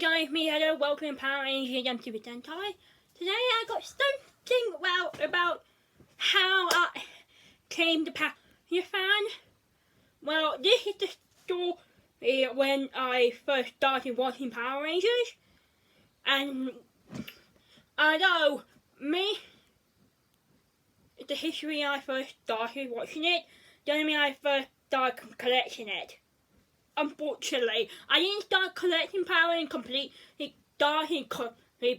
Hi guys, me hello, welcome Power Rangers and Super Sentai. Today I got something about how I came to Power Rangers fan. Well, this is the story when I first started watching Power Rangers. And although the history I first started watching it, doesn't mean I first started collecting it. Unfortunately, I didn't start collecting Power Rangers completely,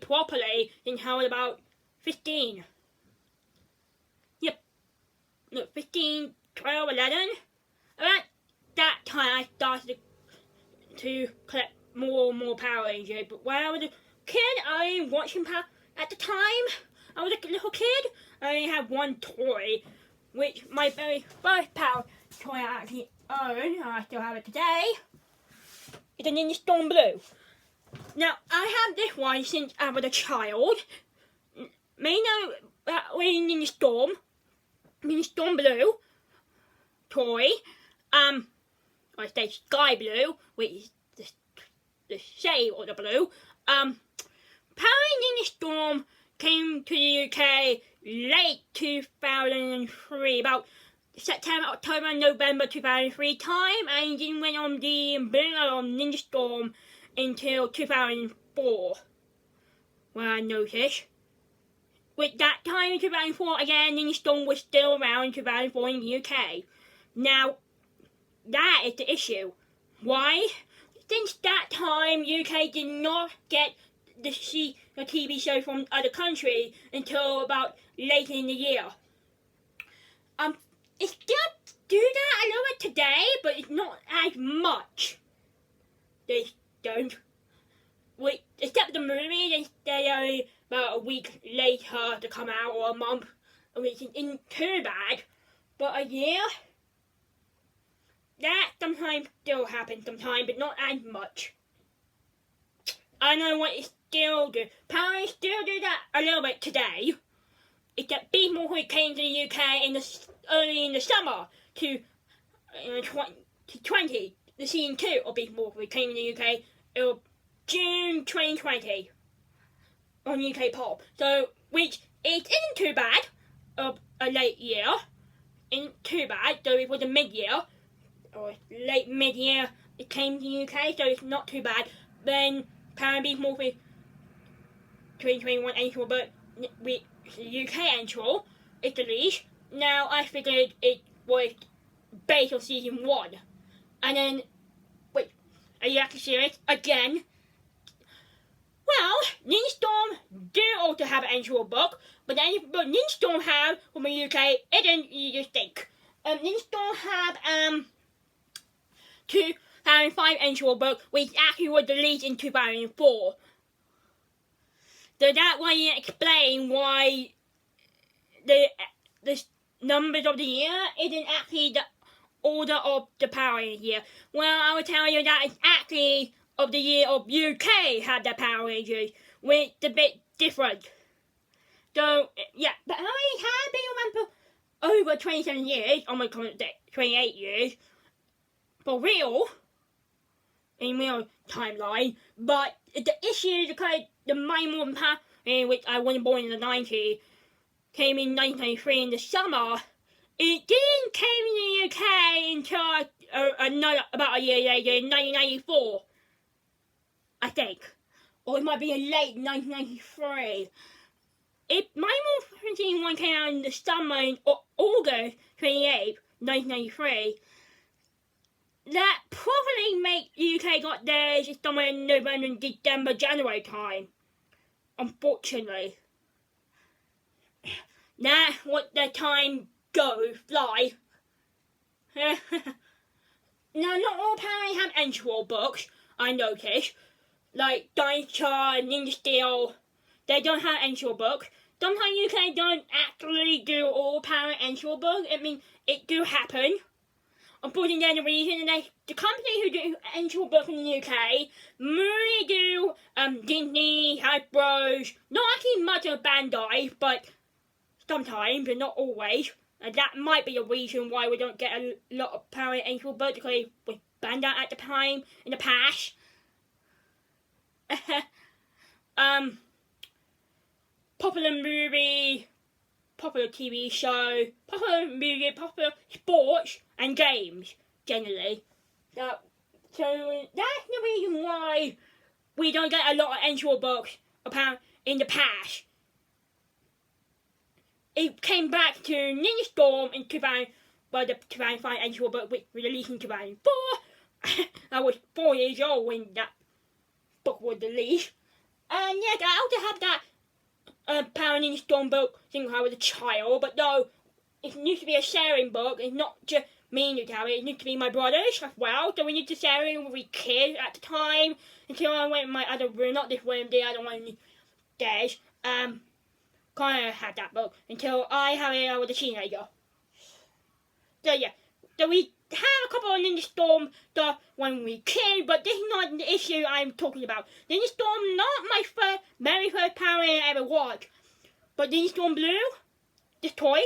properly until I was about 15. Yep, no, 15, 12, 11. Around that time I started to collect more and more Power Rangers. But when I was a kid, I was watching Power. At the time, I was a little kid. I only had one toy, which my very first Power toy I actually owned, and I still have it today. It's a Ninja Storm Blue. Now, I have this one since I was a child. May know that was Ninja Storm Blue toy. I say Sky Blue, which is the shade of the blue. Power Ninja Storm came to the UK late 2003, about September, October, November 2003 time, and didn't went on the blue on Ninja Storm until 2004, when I noticed. With that time in 2004, again, Ninja Storm was still around in 2004 in the UK. Now, that is the issue. Why? Since that time, UK did not get the TV show from other countries until about later in the year. It still do that a little bit today, but it's not as much. They don't. Except the movie, they only about a week later to come out, or a month, which isn't too bad. But a year, that sometimes still happens sometimes, but not as much. I know what it still do. Power Rangers still do that a little bit today. Except Beast Morpha came to the UK early in the summer to 2020. The season 2 of Beast Morpha came to the UK in June 2020 on UK Pop. So, which it isn't too bad of a late year. Isn't too bad, though it was a mid-year or late mid-year. It came to the UK, so it's not too bad. Then Power Beast Morpha 2021 intro, but with the UK intro, it's released. Now I figured it was based on season 1. And then, wait, are you actually serious? Again? Well, Ninja Storm do also have an intro book, but the only book Ninja Storm have from the UK isn't you just think. Ninja Storm have 2005 intro book, which actually was released in 2004. So that way explain why the numbers of the year isn't actually the order of the Power Rangers year. Well, I will tell you that it's actually of the year of UK had the Power Rangers, which is a bit different. So, yeah, but Power Rangers have been around for over 27 years, almost 28 years, for real, in real timeline, but the issue is because the My Morphin Power, which I wasn't born in the 90s, came in 1993 in the summer. It didn't came in the UK until about a year later in 1994, I think. Or it might be a late 1993. My Morphin Season 1 came out in the summer in August 28th, 1993. That probably make UK got theirs somewhere in November, December, January time. Unfortunately. That's what the time fly. Now, not all Power Rangers have intro books, I noticed. Like Dinosaur, Ninja Steel, they don't have intro books. Sometimes UK don't actually do all Power intro books. I mean, it do happen. Unfortunately, there's a reason, and the company who do intro books in the UK really do Disney, Hasbro, not actually much of Bandai, but sometimes, but not always. And that might be a reason why we don't get a lot of Power intro books, because with Bandai at the time, in the past. popular movie, popular TV show, popular music, popular sports and games generally. So that's the reason why we don't get a lot of entry books in the past. It came back to Ninja Storm in 2000, well, the 2005 entry book was released in 2004. I was 4 years old when that book was released. And yes, I also have that Power Ninja Storm book since I was a child, but though it needs to be a sharing book, it's not just me to carry it, it needs to be my brothers as well, so we need to share it with kids at the time, until I went in my other room, not this room, the other one upstairs, kind of had that book, until I had it, I was a teenager. So yeah, so we have a couple of Ninja Storm stuff when we were kids, but this is not the issue I'm talking about. Ninja Storm, not my very first Power Ranger I ever watched, but Ninja Storm Blue, this toy,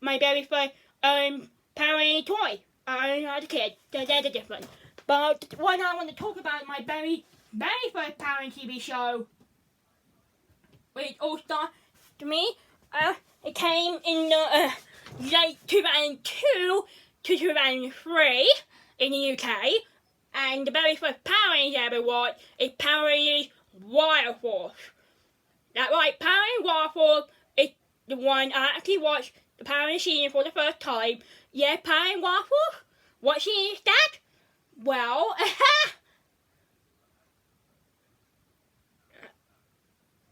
my very first Power Ranger toy I as a kid, so they're the difference. But what I want to talk about my very first Power Ranger TV show, which all started to me, it came in late 2002 to 2003 in the UK, and the very first Power Ranger I ever watched is Power Rangers Waffle. That's right, Power Rangers Waffle is the one I actually watched the Power Rangers season for the first time. Yeah, Power Rangers Waffle? What season is that? Well,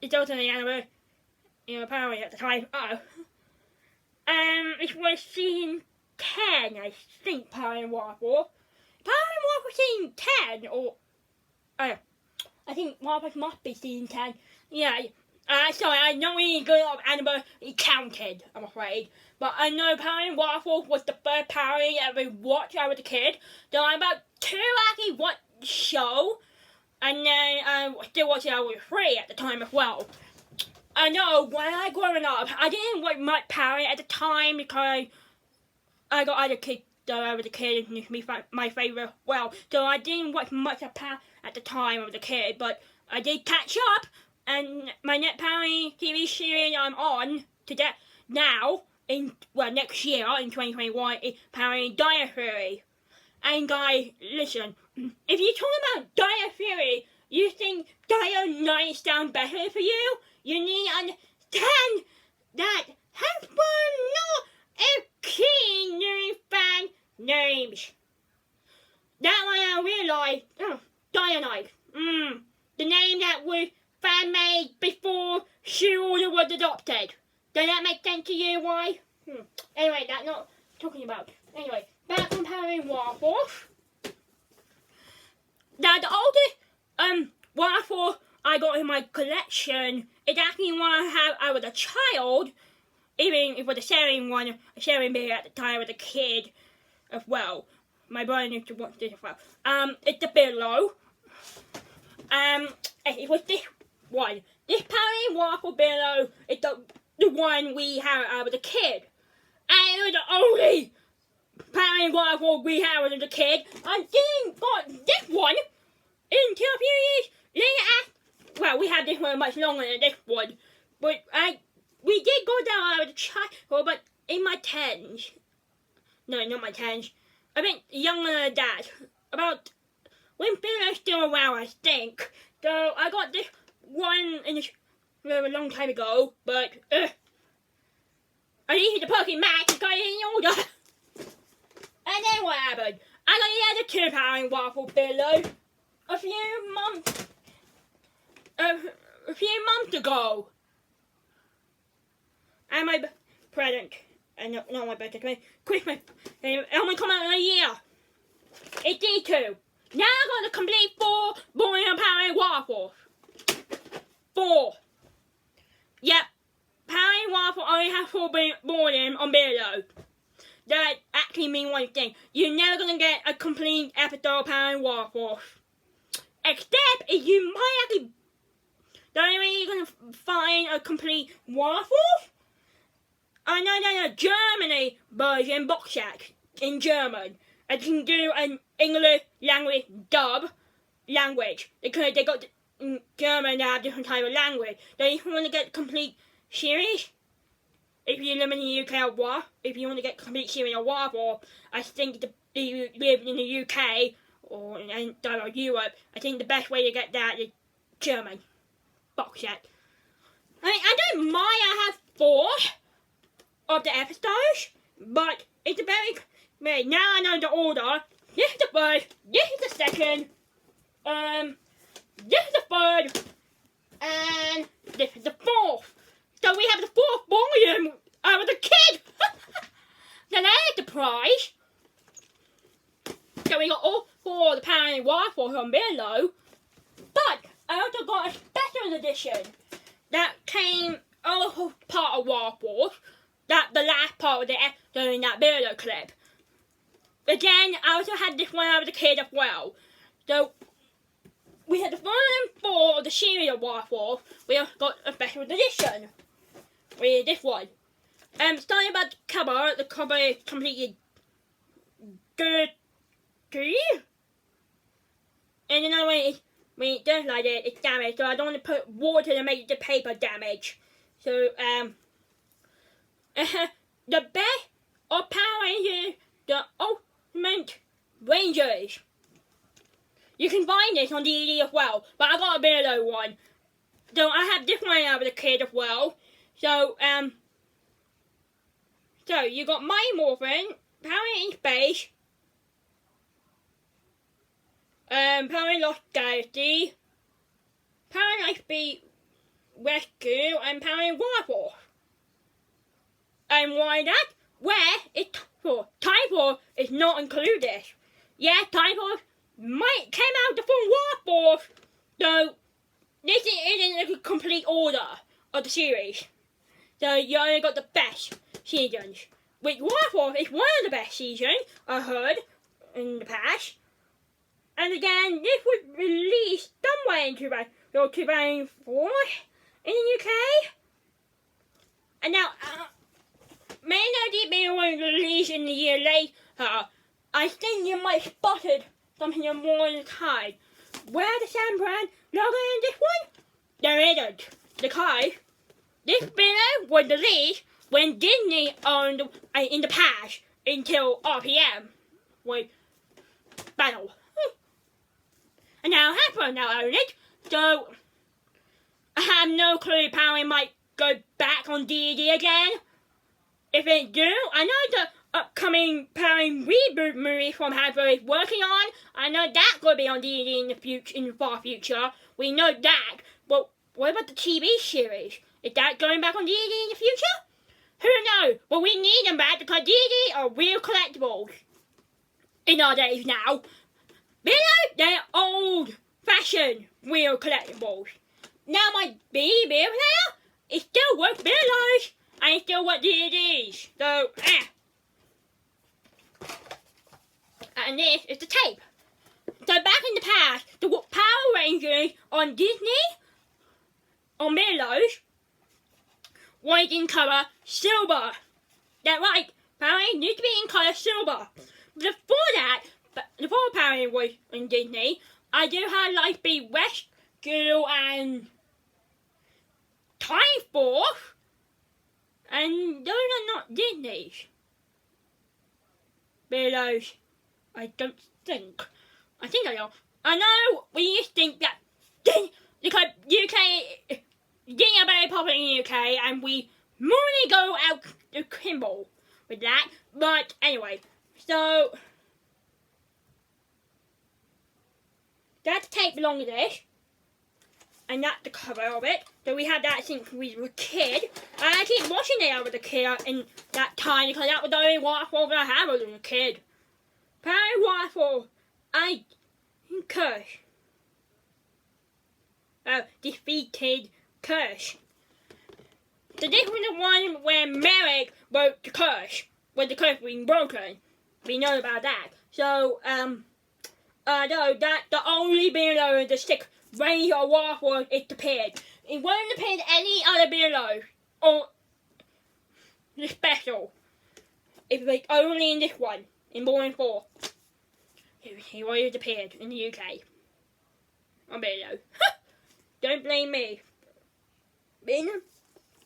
it's also the anniversary, Power Rangers at the time. It was season 10, I think, Power Rangers Waffle. Power Rangers Waffle season 10, or I think Waffle must be season 10. Yeah, sorry, I'm not really good at anniversary counted, I'm afraid. But I know Power Rangers Waffle was the first Power Ranger I ever watched when I was a kid. So I'm about 2 actually watched the show, and then I still watched it when I was 3 at the time as well. I know, when I growing up, I didn't watch much Power Ranger at the time because I got other kids though I was a kid and it was my favourite well. So I didn't watch much of Power at the time I was a kid, but I did catch up, and my next Power Ranger TV series I'm on today now, next year in 2021 is Power Ranger Dire Fury. And guys, listen, if you're talking about Dire Fury, you think Dire Knight sounds better for you? You need to understand that Hasbro not a keen new fan names. That one I realised, Dire Knight, the name that was fan made before She Order was adopted. Does that make sense to you, why? Anyway, that's not talking about. Anyway, back on Power Rangers Waffle. Now, the oldest Waffle I got in my collection is actually one I was a child, even if it was a sharing beer at the time as a kid as well. My brother used to watch this as well. It's the Billow. It was this one. This Power Rangers Waffle Billow is the one we had when I was a kid. And it was the only Power Rangers Waffle we had when I was a kid. I didn't got this one until a few years later. Well, we had this one much longer than this one. But we did go down when I was a child, but in my 10s. No, not my 10s. I think younger than that. About when Bill was still around, I think. So I got this one a long time ago, but I needed to put it back because I didn't order. And then what happened? I got the other 2 Power Rangers Waffle Billow a few months ago. And my present, and not my birthday, Christmas, it only come out in a year. It's these 2. Now I got the complete 4 Boring Power Rangers Waffles. 4. Yep. Power Rangers Waffle only has 4 boring on Billow. That actually means one thing. You're never gonna get a complete episode of Power Rangers Waffles. Except if you might actually. The only way you're gonna find a complete Waffle. I know there's a Germany version box set in German. And you can do an English language dub language because they got German, they have different type of language. So if you want to get complete series, if you live in the UK or what, if you want to get complete series of Waffle, I think if you live in the UK or in Europe, I think the best way to get that is German box set. I mean, I don't mind I have 4 of the episodes, but it's a very now I know the order. This is the first, this is the second, this is the third, and this is the 4th. So we have the 4th volume. I was a kid. So there's the prize. So we got all 4 of the Power Waffle from below. But I also got a special edition that came all part of Waffle. That the last part of the episode in that video clip. Again, I also had this when I was a kid as well. So we had the 1 and 4 of the series of Waffle. We also got a special edition with this one. Starting about the cover is completely dirty. And another one is when it does like it, it's damaged. So I don't want to put water to make the paper damage. So the best of Power Rangers, the Ultimate Rangers. You can find this on DVD as well, but I got a below one. So I have this one when I was a kid as well. So so you got My Morphin, Power in Space, Power Lost Galaxy, Power Lightspeed Rescue, and Power Waffle. And why that? Where it's for Typhoon is not included. Yeah, Typhoon might came out from Waffle, so this isn't a complete order of the series. So you only got the best seasons. Which Waffle is one of the best seasons I heard in the past. And again, this was released somewhere in 2004 in the UK. And now, may not it be one released in the year later. I think you might have spotted something more in the time. Where the Sam brand logo in this one? There isn't. Because this video was released when Disney owned in the past until RPM was Battle. And now Hasbro now own it, so I have no clue Power might go back on DVD again. If they do, I know the upcoming Power reboot movie from Hasbro is working on. I know that's going to be on DVD in the future, in the far future. We know that, but what about the TV series? Is that going back on DVD in the future? Who knows? But we need them back because DVD are real collectibles in our days now. They're old-fashioned real collectibles. Now my BB player, it still works billions and it still works DVDs. So, And this is the tape. So back in the past, the Power Rangers on Disney, on Billows, was in colour silver. That's right, Power Rangers need to be in colour silver. Before that, before Power Rangers was in Disney, I do have Lightspeed Rescue and Time Force, and those are not Disney's. Billows, I don't think. I think they are. I know we used to think that because UK Disney are very popular in the UK, and we normally go out to Kimball with that. But anyway, so that's the tape belonging to this, and that's the cover of it. So we had that since we were a kid. I keep watching it as a kid in that time because that was the only Waffle that I had when I was a kid. Power Waffle, I Curse. Defeated Curse. So this was the one where Merrick wrote the curse, when the curse being broken. We know about that. So, no, that's the only video the stick range of Waffle it appeared. It won't appear in any other video or the special. It was only in this one, in Volume 4. He always appeared in the UK. On video. Don't blame me. Being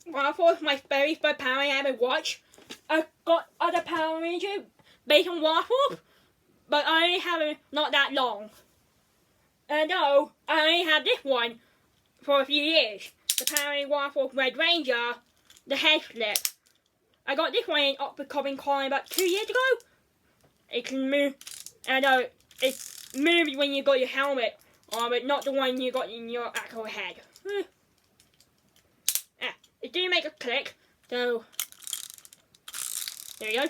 Waffle was my very first Power Ranger I ever watched. I got other Power Rangers based on Waffle, but I only have it not that long. No, I only had this one for a few years. The Power Ranger Waffle Red Ranger, the head flip. I got this one in Oxford Common Con about 2 years ago. It can move. I know it moves when you got your helmet on, but not the one you got in your actual head. It do make a click, so there you go.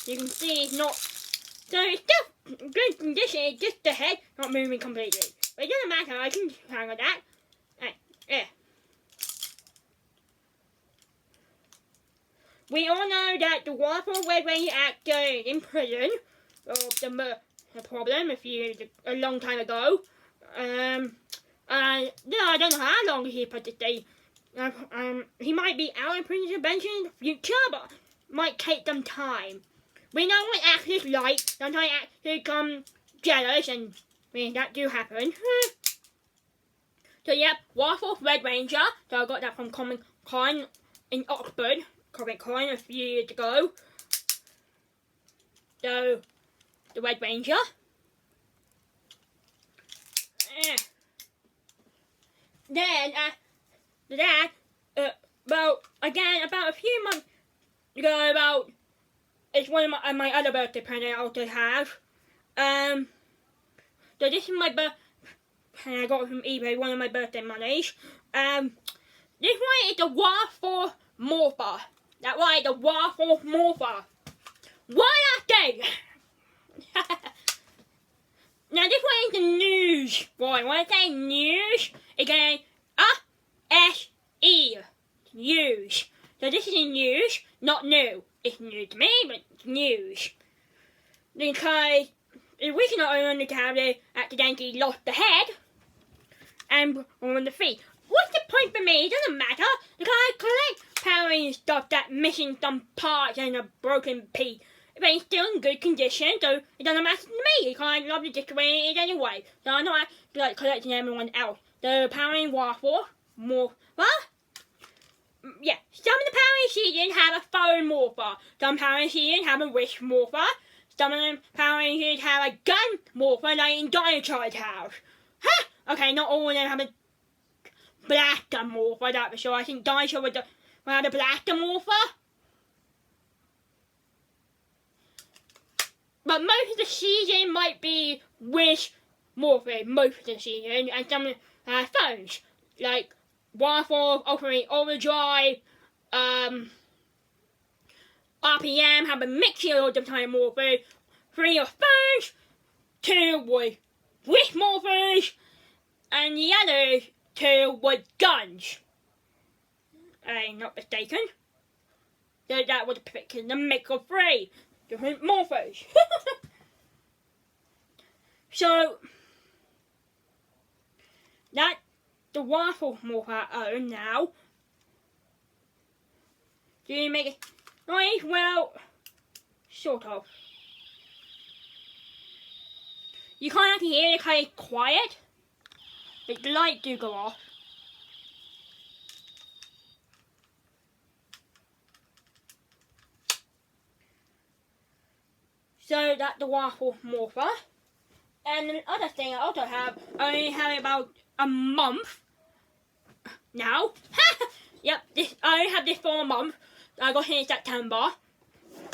You can see it's not. So it's still good condition. It's just the head not moving completely. But it doesn't matter. I can handle that. Yeah. We all know that the Waffle Red Ranger actor is in prison of the problem a long time ago. I don't know how long he put to stay. He might be out in prison eventually in the future, but might take some time. We know what actors like. Sometimes actors become jealous, and that do happen. So yeah, Waffle Red Ranger. So I got that from Comic Con in Oxford. Comic Con a few years ago. So the Red Ranger. Then after that, about a few months ago, it's one of my other birthday presents I also have. So this is my I got it from eBay, one of my birthday monies. This one is the Waffle Morpha. That right, the Waffle Morpha. What a thing! Now this one is the news one. When I say news, it's going S-E. News. So this is the news, not new. It's new to me, but it's news. Because the original owner of the tablet accidentally lost the head and on the feet. What's the point for me? It doesn't matter. Because I collect Power Ranger stuff that's missing some parts and a broken piece. But it's still in good condition, so it doesn't matter to me. Because I love the just the way it is anyway. So I'm not like collecting everyone else. The Power Ranger Waffle, Morpha. Yeah, some of the Power Ranger seasons have a phone Morpha. Some Power Ranger seasons have a wrist Morpha. Some of them Power Rangers have a gun Morpha like in Dinosaur's house. Huh? Okay, not all of them have a blaster Morpha, that's for sure. I think Dinosaur would have a blaster Morpha. But most of the season might be with Morpha, most of the season, and some phones, like Waffle, Overdrive, RPM have a mixture of the time Morpha, 3 of phones, 2 with Morphers, and the other 2 with guns. I'm not mistaken. So that was the mix of 3 different Morphers. So that's the Waffle Morpha I own now. Do you make it noise? Well, sort of. You can't actually hear it because it's quiet, but the light do go off. So that's the Waffle Morpha. And the other thing I also have, I only have it about a month now. Yep, I only have this for a month. I got it in September.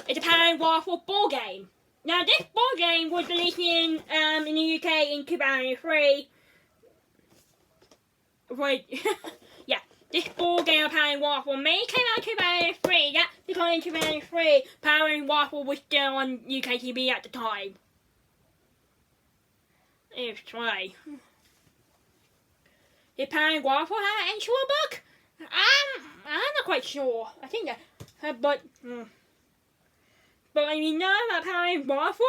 It's a Power Ranger Waffle board game. Now this board game was released in the UK in 2003. Yeah, this board game of Power Ranger Waffle mainly came out in 2003. That's because in 2003 Power Ranger Waffle was still on UK TV at the time. Let's try. Did Power Ranger Waffle have an actual book? I'm not quite sure. I think that, but when you know about Power Ranger Waffle,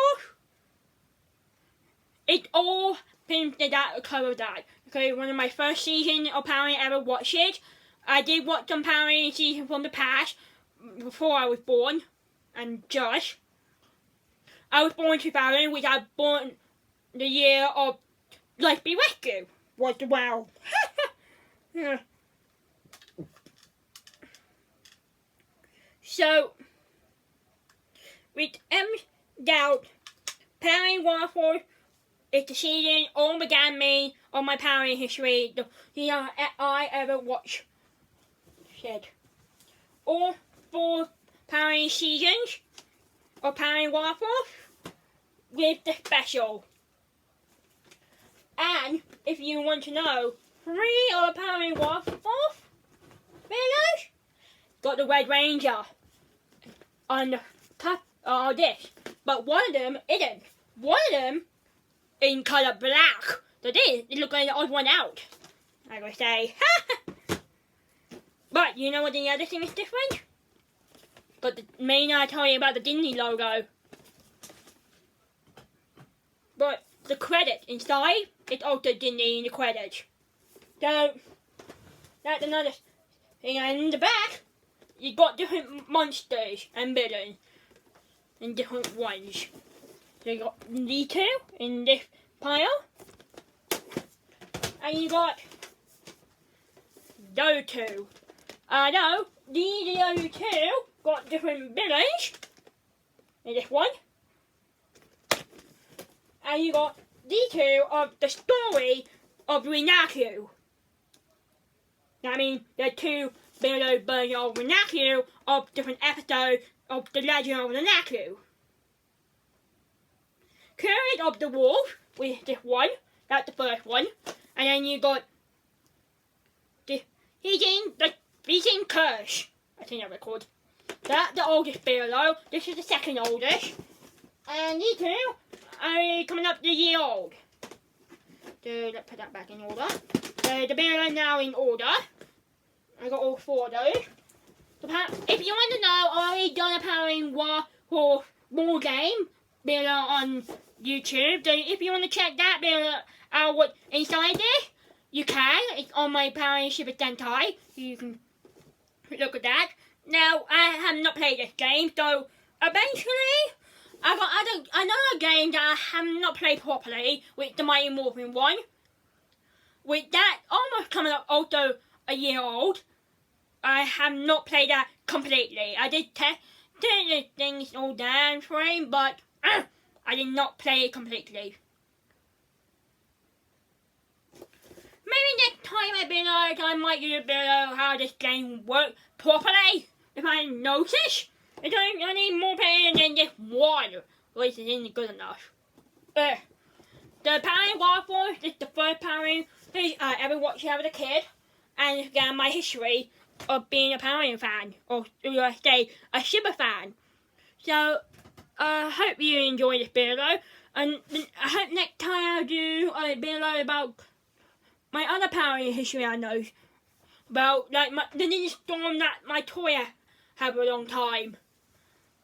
it's all been that cover that. Okay, one of my first seasons of Power Ranger ever watched it. I did watch some Power Ranger seasons from the past before I was born, and I was born in 2000, which I was born the year of Life Be Rescue was the wow. Yeah. So, with doubt, pairing Waffle is the season all began me on my pairing history. I ever watched. Said all 4 pairing seasons of pairing Waffle with the special. And if you want to know, 3 of the pairing Waffle videos got the Red Ranger on the top of this, but one of them isn't. One of them in colour black. So this look like the odd one out. I gotta say, but you know what the other thing is different? But the main I tell you about the Disney logo. But the credit inside is also Disney in the credits. So that's another thing. And in the back, you got different monsters and villains in different ones. So you got these 2 in this pile, and you got those 2. No, these other 2 got different villains in this one, and you got these 2 of the story of Renaku. I mean, there are 2 below versions of Renaku of different episodes of the Legend of Renaku. Courage of the Wolf with this one, that's the first one, and then you got the Heating Curse, I think that's called. That's the oldest below. This is the second oldest, and these 2 are coming up to a year old. So let's put that back in order. So the below now in order. I got all 4 of those. If you want to know, I already done a powering Waffle War game below on YouTube. So if you want to check that below out what inside this, you can. It's on my powering Super Sentai. You can look at that. Now I have not played this game, so eventually I got another game that I have not played properly, with the Mighty Morphin one. With that almost coming up also a year old, I have not played that completely. I did test the things all down for him, but I did not play it completely. Maybe next time I might do a video how this game works properly. If I notice, I need more players than just one, which isn't good enough. The Powering Waffle is the first powering I ever watched when I was a kid, and again my history of being a powering fan, or should I say a super fan. So I hope you enjoy this video, and I hope next time I'll do a video about my other powering history I know about, like the Ninja Storm that my toy had for a long time,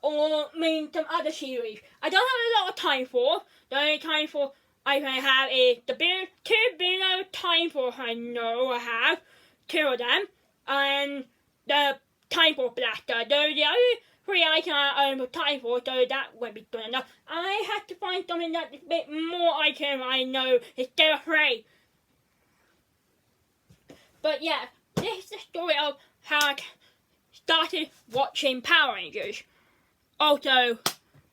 or some other series. I don't have a lot of time for. The only time for I have is the 2 video time for I know I have 2 of them, and the time for blaster. Those are the only 3 items I own for time for, so that won't be good enough. I have to find something that's a bit more item I know instead of 3. But yeah, this is the story of how I started watching Power Rangers. Also,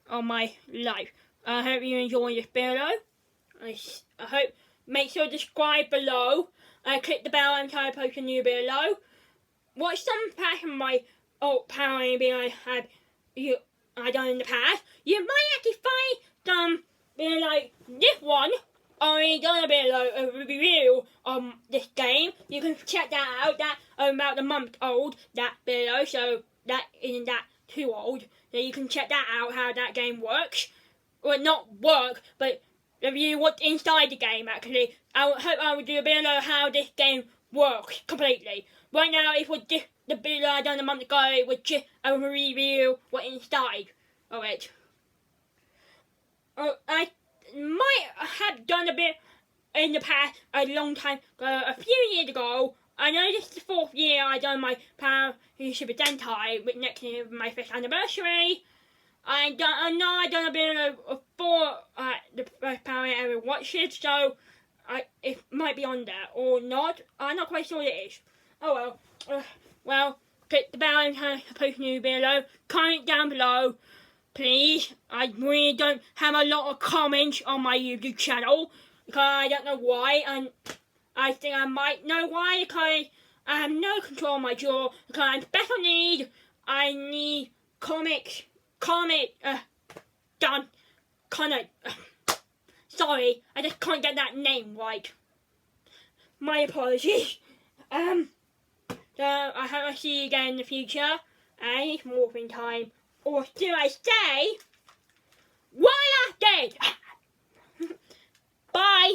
on my life. I hope you enjoy this video. I hope, make sure to subscribe below. Click the bell until I post a new video. Watch some parts of my old Power Ranger video I done in the past. You might actually find some video like this one. I already done a bit of a review on this game. You can check that out. That about a month old, that video, so that isn't that too old. So you can check that out, how that game works. Well, not work, but review what's inside the game actually. I hope I will do a video of how this game works completely. Right now, it was just the video I done a month ago. It was just a review what's inside of it. I might have done a bit in the past, a long time ago, a few years ago. I know this is the 4th year I done my Power Super Sentai, with next year my 5th anniversary. I know I done a bit of 4 the first Power I ever watched it, so it might be on there or not. I'm not quite sure it is. Oh well. Well, click the bell and turn the post new below. Comment down below, please. I really don't have a lot of comments on my YouTube channel because I don't know why, and I think I might know why because I have no control on my jaw because I'm special need. I need comment, done, sorry, I just can't get that name right. My apologies. So I hope I see you again in the future, and it's morphing time. Or should I say, why I dead? Bye.